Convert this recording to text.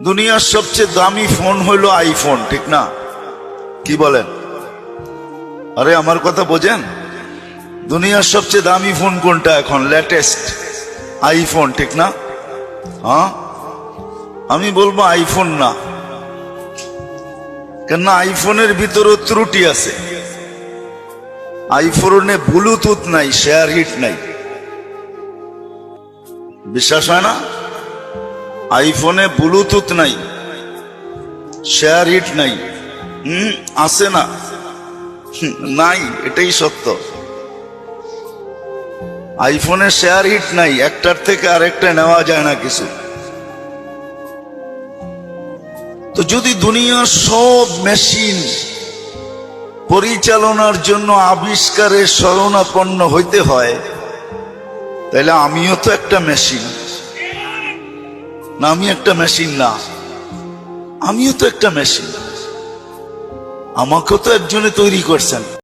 দুনিয়ার সবচেয়ে দামি ফোন হলো আইফোন, ঠিক না? কি বলেন? আরে আমার কথা বোঝেন? দুনিয়ার সবচেয়ে দামি ফোন কোনটা এখন? লেটেস্ট আইফোন, ঠিক না? হ্যাঁ, আমি বলবো আইফোন না, কেন আইফোনের ভিতরে ত্রুটি আছে। আইফোনে ব্লুটুথ নাই, শেয়ার হিট নাই। বিশ্বাস হয় না? আইফোনে ব্লুটুথ নাই, শেয়ার হিট নাই। আছে না? নাই, এটাই সত্য। আইফোনে শেয়ার হিট নাই, একটার থেকে আরেকটা নেওয়া যায় না কিছু। তো যদি দুনিয়ার সব মেশিন পরিচালনার জন্য আবিষ্কারের শরণাপন্ন হইতে হয়, তাহলে আমিও তো একটা মেশিন না? আমি একটা মেশিন না? আমিও তো একটা মেশিন। আমাকেও তো একজনে তৈরি করছেন।